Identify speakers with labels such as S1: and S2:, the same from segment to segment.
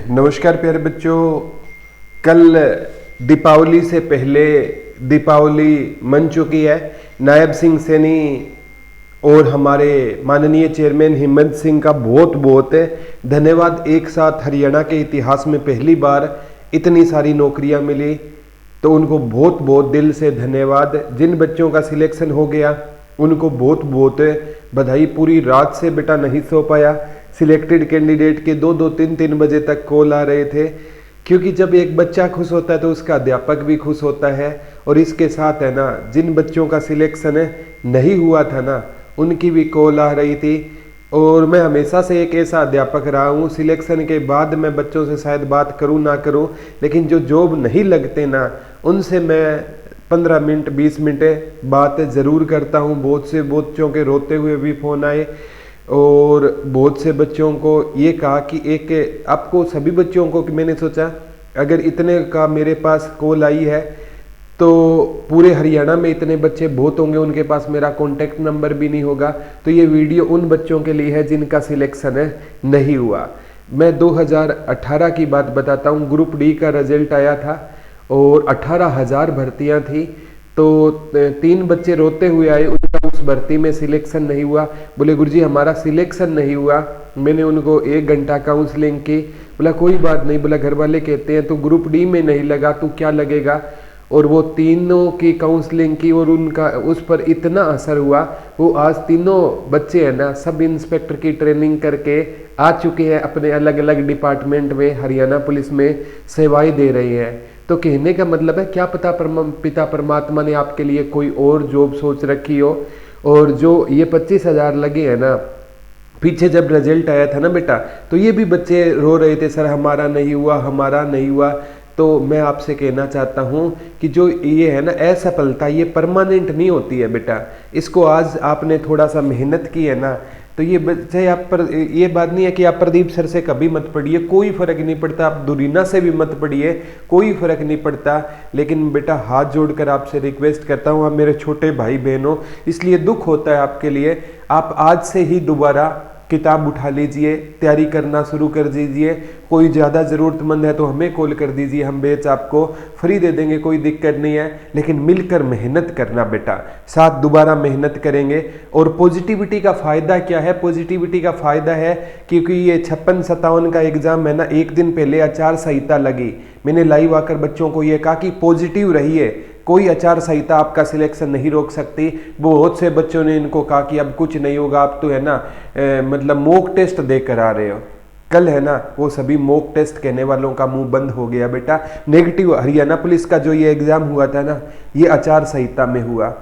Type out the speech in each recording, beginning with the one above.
S1: नमस्कार प्यारे बच्चों। कल दीपावली से पहले दीपावली मन चुकी है। नायब सिंह सैनी और हमारे माननीय चेयरमैन हिम्मत सिंह का बहुत बहुत धन्यवाद। एक साथ हरियाणा के इतिहास में पहली बार इतनी सारी नौकरियां मिली, तो उनको बहुत बहुत दिल से धन्यवाद। जिन बच्चों का सिलेक्शन हो गया उनको बहुत बहुत बधाई। पूरी रात से बेटा नहीं सो पाया। सिलेक्टेड कैंडिडेट के 2-2, 3-3 बजे तक कॉल आ रहे थे, क्योंकि जब एक बच्चा खुश होता है तो उसका अध्यापक भी खुश होता है। और इसके साथ है ना, जिन बच्चों का सिलेक्शन नहीं हुआ था ना, उनकी भी कॉल आ रही थी। और मैं हमेशा से एक ऐसा अध्यापक रहा हूँ, सिलेक्शन के बाद मैं बच्चों से शायद बात करूँ ना करूँ, लेकिन जो जॉब नहीं लगते ना, उनसे मैं 15 मिनट 20 मिनट बात ज़रूर करता हूँ। बहुत से बच्चों के रोते हुए भी फ़ोन आए और बहुत से बच्चों को ये कहा कि एक आपको सभी बच्चों को, कि मैंने सोचा अगर इतने का मेरे पास कॉल आई है तो पूरे हरियाणा में इतने बच्चे बहुत होंगे, उनके पास मेरा कॉन्टैक्ट नंबर भी नहीं होगा। तो ये वीडियो उन बच्चों के लिए है जिनका सिलेक्शन नहीं हुआ। मैं 2018 की बात बताता हूँ। ग्रुप डी का रिजल्ट आया था और 18,000 भर्तियाँ थी। तो 3 बच्चे रोते हुए आए, उनका उस भर्ती में सिलेक्शन नहीं हुआ। बोले गुरुजी हमारा सिलेक्शन नहीं हुआ। मैंने उनको 1 घंटा काउंसलिंग की। बोला कोई बात नहीं, बोला घर वाले कहते हैं तो ग्रुप डी में नहीं लगा तो क्या लगेगा। और वो तीनों की काउंसलिंग की और उनका उस पर इतना असर हुआ, वो आज तीनों बच्चे हैं ना, सब इंस्पेक्टर की ट्रेनिंग करके आ चुके हैं, अपने अलग अलग डिपार्टमेंट में हरियाणा पुलिस में सेवाएं दे रहे हैं। तो कहने का मतलब है, क्या पता पिता परमात्मा ने आपके लिए कोई और जॉब सोच रखी हो। और जो ये 25,000 लगे हैं ना, पीछे जब रिजल्ट आया था ना बेटा, तो ये भी बच्चे रो रहे थे, सर हमारा नहीं हुआ, हमारा नहीं हुआ। तो मैं आपसे कहना चाहता हूँ कि जो ये है ना असफलता, ये परमानेंट नहीं होती है बेटा। इसको आज आपने थोड़ा सा मेहनत की है ना, तो ये चाहे आप पर ये बात नहीं है कि आप प्रदीप सर से कभी मत पढ़िए, कोई फर्क नहीं पड़ता। आप दुरीना से भी मत पढ़िए, कोई फर्क नहीं पड़ता। लेकिन बेटा हाथ जोड़कर आपसे रिक्वेस्ट करता हूँ, आप मेरे छोटे भाई बहनों, इसलिए दुख होता है आपके लिए। आप आज से ही दोबारा किताब उठा लीजिए, तैयारी करना शुरू कर दीजिए। कोई ज़्यादा ज़रूरतमंद है तो हमें कॉल कर दीजिए, हम बैच आपको फ्री दे देंगे, कोई दिक्कत नहीं है। लेकिन मिलकर मेहनत करना बेटा, साथ दोबारा मेहनत करेंगे। और पॉजिटिविटी का फ़ायदा क्या है? पॉजिटिविटी का फ़ायदा है क्योंकि ये 56-57 का एग्ज़ाम है ना, एक दिन पहले आचार संहिता लगी। मैंने लाइव आकर बच्चों को ये कहा कि पॉजिटिव रहिए, कोई आचार संहिता आपका सिलेक्शन नहीं रोक सकती। बहुत से बच्चों ने इनको कहा कि अब कुछ नहीं होगा, आप तो है ना मतलब मॉक टेस्ट देकर आ रहे हो। कल है ना, वो सभी मॉक टेस्ट कहने वालों का मुंह बंद हो गया बेटा। नेगेटिव हरियाणा पुलिस का जो ये एग्जाम हुआ था ना, ये आचार संहिता में हुआ।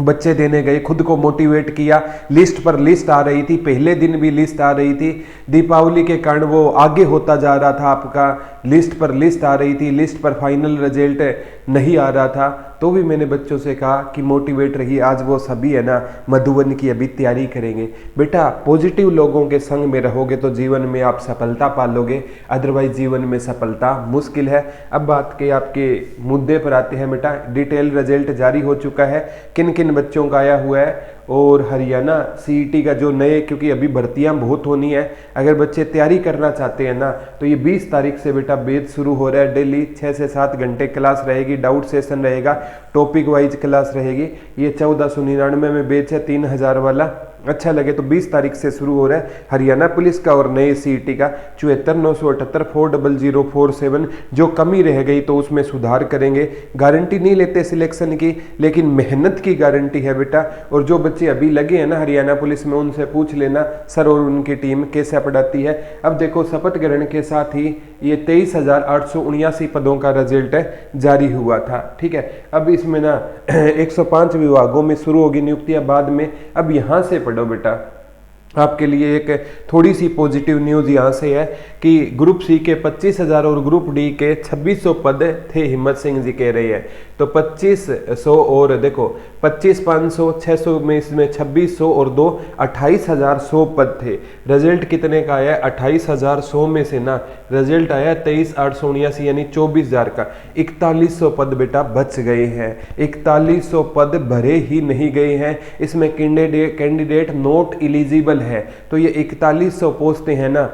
S1: बच्चे देने गए, खुद को मोटिवेट किया। लिस्ट पर लिस्ट आ रही थी, पहले दिन भी लिस्ट आ रही थी। दीपावली के कारण वो आगे होता जा रहा था, आपका लिस्ट पर लिस्ट आ रही थी, लिस्ट पर फाइनल रिजल्ट नहीं आ रहा था। तो भी मैंने बच्चों से कहा कि मोटिवेट रहिए। आज वो सभी है ना मधुबन की अभी तैयारी करेंगे। बेटा पॉजिटिव लोगों के संग में रहोगे तो जीवन में आप सफलता पालोगे, अदरवाइज जीवन में सफलता मुश्किल है। अब बात के आपके मुद्दे पर आते हैं बेटा। डिटेल रिजल्ट जारी हो चुका है, किन किन बच्चों का आया हुआ है। और हरियाणा सीईटी का जो नए, क्योंकि अभी भर्तियां बहुत होनी है, अगर बच्चे तैयारी करना चाहते हैं ना, तो ये 20 तारीख से बेटा बैच शुरू हो रहा है। डेली 6 से 7 घंटे क्लास रहेगी, डाउट सेशन रहेगा, टॉपिक वाइज क्लास रहेगी। ये 1499 में बैच है, 3000 वाला। अच्छा लगे तो 20 तारीख से शुरू हो रहा है हरियाणा पुलिस का और नए सीईटी का। 74,978 40047। जो कमी रह गई तो उसमें सुधार करेंगे। गारंटी नहीं लेते सिलेक्शन की, लेकिन मेहनत की गारंटी है बेटा। और जो बच्चे अभी लगे हैं ना हरियाणा पुलिस में, उनसे पूछ लेना सर और उनकी टीम कैसे पढ़ाती है। अब देखो शपथ ग्रहण के साथ ही ये 23,879 पदों का रिजल्ट जारी हुआ था। ठीक है, अब इसमें ना 105 विभागों में शुरू होगी नियुक्तियां बाद में। अब यहाँ से पढ़ो बेटा। आपके लिए एक थोड़ी सी पॉजिटिव न्यूज़ यहाँ से है कि ग्रुप सी के 25,000 और ग्रुप डी के 2600 पद थे, हिम्मत सिंह जी कह रही है। तो 2500 और देखो 25,500, 600 में इसमें 2600 और 2 28,100 पद थे। रिजल्ट कितने का आया? 28,100 में से ना रिजल्ट आया 23,879, यानी 24,000 का। 4100 पद बेटा बच गए हैं। 4100 पद भरे ही नहीं गए हैं। इसमें कैंडिडेट नॉट एलिजिबल है। तो ये 4100 पोस्टें हैं ना,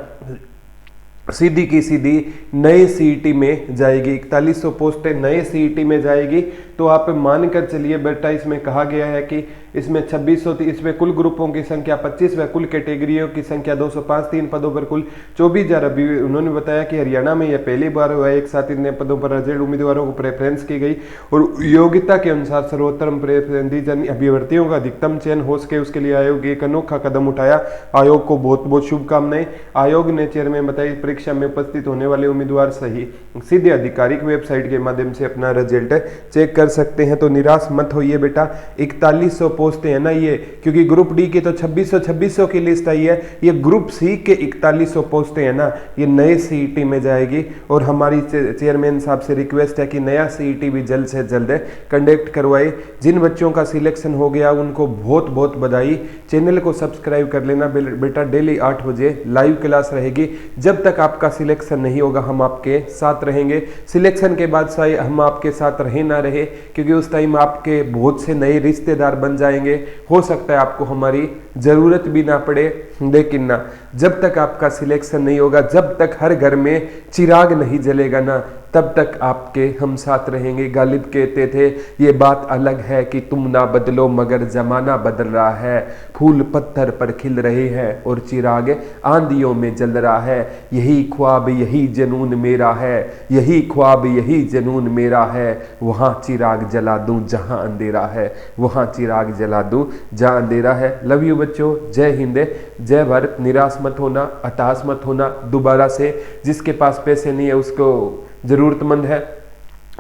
S1: सीधी की सीधी नए सीईटी में जाएगी। 4100 पोस्टें नए सीईटी में जाएगी। तो आप मानकर चलिए बेटा, इसमें कहा गया है कि इसमें 2600, इसमें कुल ग्रुपों की संख्या 25 व कुल कैटेगरियों की संख्या 205, 3 पदों पर कुल 24,000। अभी उन्होंने बताया कि हरियाणा में यह पहली बार हुआ है, एक साथ इतने पदों पर रिजल्ट उम्मीदवारों को प्रेफरेंस की गई और योग्यता के अनुसार सर्वोत्तम प्रेफरेंस दी जानी, अभ्यर्थियों का अधिकतम चयन हो सके उसके लिए आयोग एक अनोखा कदम उठाया। आयोग को बहुत बहुत शुभकामनाएं। आयोग ने चेयरमैन बताई परीक्षा में उपस्थित होने वाले उम्मीदवार सही सीधे आधिकारिक वेबसाइट के माध्यम से अपना रिजल्ट चेक कर सकते हैं। तो निराश मत होइए बेटा, 4100 पोस्टें है ना ये, क्योंकि ग्रुप डी की तो 2600 की लिस्ट आई है, ये ग्रुप सी के 4100 पोस्टें है ना, ये नए सीईटी में जाएगी। और हमारी चेयरमैन साहब से रिक्वेस्ट है कि नया सीईटी भी जल्द से जल्द कंडक्ट करवाए। जिन बच्चों का सिलेक्शन हो गया उनको बहुत बहुत बधाई। चैनल को सब्सक्राइब कर लेना बेटा, डेली 8 बजे लाइव क्लास रहेगी। जब तक आपका सिलेक्शन नहीं होगा हम आपके साथ रहेंगे। सिलेक्शन के बाद शायद हम आपके साथ रहे ना रहे, क्योंकि उस टाइम आपके बहुत से नए रिश्तेदार बन जाएंगे, हो सकता है आपको हमारी जरूरत भी ना पड़े। लेकिन ना, जब तक आपका सिलेक्शन नहीं होगा, जब तक हर घर में चिराग नहीं जलेगा ना, तब तक आपके हम साथ रहेंगे। गालिब कहते थे ये बात अलग है कि तुम ना बदलो मगर जमाना बदल रहा है, फूल पत्थर पर खिल रहे हैं और चिराग आंधियों में जल रहा है। यही ख्वाब यही जुनून मेरा है, यही ख्वाब यही जुनून मेरा है, वहाँ चिराग जला दूं जहाँ अंधेरा है, वहाँ चिराग जला दूं जहाँ अंधेरा है। लव यू बच्चों, जय हिंद, जय भारत। निराश मत होना, हताश मत होना। दोबारा से जिसके पास पैसे नहीं है उसको जरूरतमंद है,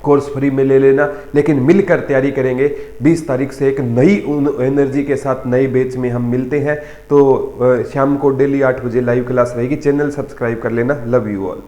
S1: कोर्स फ्री में ले लेना, लेकिन मिलकर तैयारी करेंगे। 20 तारीख से एक नई एनर्जी के साथ नए बैच में हम मिलते हैं। तो शाम को डेली 8 बजे लाइव क्लास रहेगी। चैनल सब्सक्राइब कर लेना। Love you all.